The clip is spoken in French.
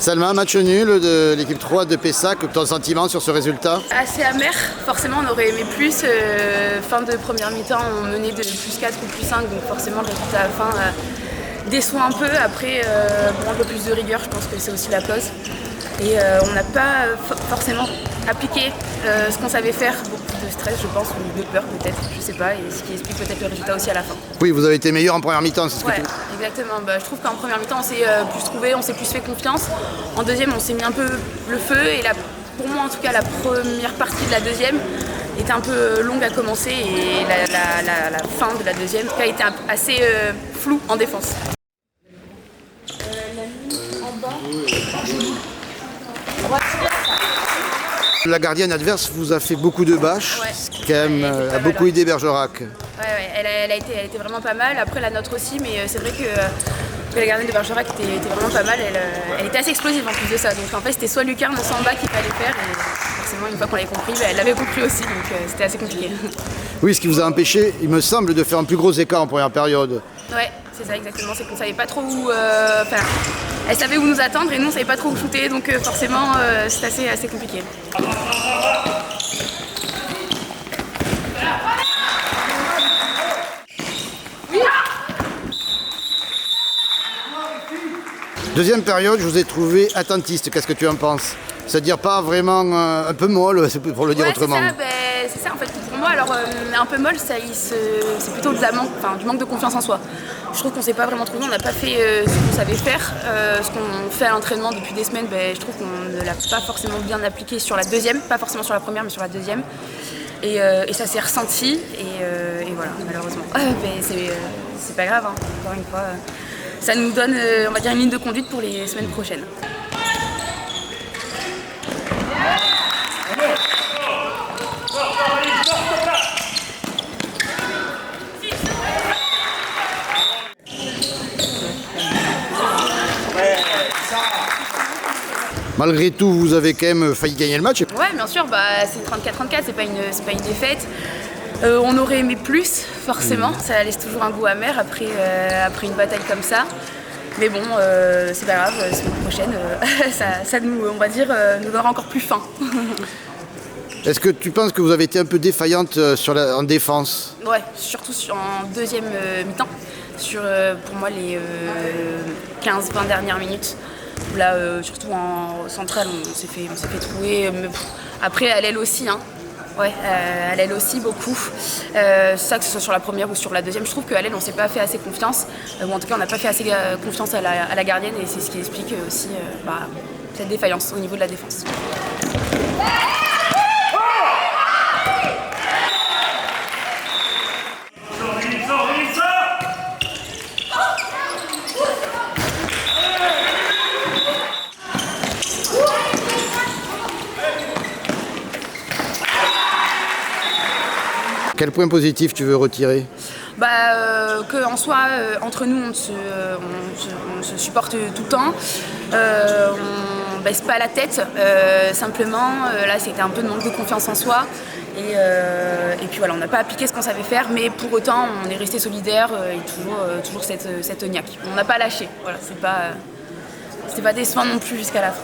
Salma, match nul de l'équipe 3 de Pessac, ton sentiment sur ce résultat? Assez amer, forcément on aurait aimé plus. Fin de première mi-temps on menait de plus 4 ou plus 5, donc forcément le résultat à la fin déçoit un peu. Après, un peu plus de rigueur, je pense que c'est aussi la pause. Et on n'a pas forcément appliqué ce qu'on savait faire. Beaucoup de stress, je pense, ou de peur peut-être, je sais pas, et ce qui explique peut-être le résultat aussi à la fin. Oui, vous avez été meilleur en première mi-temps, c'est ce que tu... Exactement. Je trouve qu'en première mi-temps, on s'est plus trouvé, on s'est plus fait confiance. En deuxième, on s'est mis un peu le feu, et pour moi, en tout cas, la première partie de la deuxième était un peu longue à commencer, et la fin de la deuxième a été assez floue en défense. La gardienne adverse vous a fait beaucoup de bâches, ce qui quand même a beaucoup aidé Bergerac. Ouais, elle a été vraiment pas mal. Après la nôtre aussi, mais c'est vrai que la gardienne de Bergerac était vraiment pas mal. Elle était assez explosive en plus de ça. Donc en fait c'était soit lucarne, soit en bas qu'il fallait faire. Et forcément une fois qu'on l'avait compris, elle l'avait compris aussi. Donc c'était assez compliqué. Oui, ce qui vous a empêché, il me semble, de faire un plus gros écart en première période. Ouais, c'est ça exactement. C'est qu'on savait pas trop où. Elle savait où nous attendre et nous on savait pas trop où shooter. Donc forcément c'est assez compliqué. Deuxième période, je vous ai trouvé attentiste. Qu'est-ce que tu en penses? C'est-à-dire pas vraiment un peu molle, pour le dire autrement. C'est ça en fait. Pour moi, alors un peu molle, c'est plutôt du manque de confiance en soi. Je trouve qu'on s'est pas vraiment trouvé, on n'a pas fait ce qu'on savait faire, ce qu'on fait à l'entraînement depuis des semaines. Je trouve qu'on ne l'a pas forcément bien appliqué sur la deuxième, pas forcément sur la première, mais sur la deuxième. Et ça s'est ressenti, et voilà, malheureusement. C'est pas grave, hein. Encore une fois. Ça nous donne, on va dire, une ligne de conduite pour les semaines prochaines. Malgré tout, vous avez quand même failli gagner le match. Ouais, bien sûr, c'est 34-34, c'est pas une défaite. On aurait aimé plus, forcément. Ça laisse toujours un goût amer après une bataille comme ça. Mais bon, c'est pas grave, la semaine prochaine, ça nous, on va dire, nous donnera encore plus faim. Est-ce que tu penses que vous avez été un peu défaillante en défense? Ouais, surtout en deuxième mi-temps. Pour moi, les 15-20 dernières minutes. Là, surtout en centrale, on s'est fait trouer. Après, à l'aile aussi, hein. Ouais, à l'aile aussi beaucoup. Ça, que ce soit sur la première ou sur la deuxième, je trouve qu'à l'aile on s'est pas fait assez confiance. Ou en tout cas on n'a pas fait assez confiance à la gardienne, et c'est ce qui explique aussi cette défaillance au niveau de la défense. Quel point positif tu veux retirer? Qu'en soi, entre nous, on se supporte tout le temps. On baisse pas la tête. Simplement, là, c'était un peu de manque de confiance en soi. Et puis voilà, on n'a pas appliqué ce qu'on savait faire, mais pour autant, on est resté solidaire et toujours cette niaque. On n'a pas lâché. Voilà, c'était pas décevant non plus jusqu'à la fin.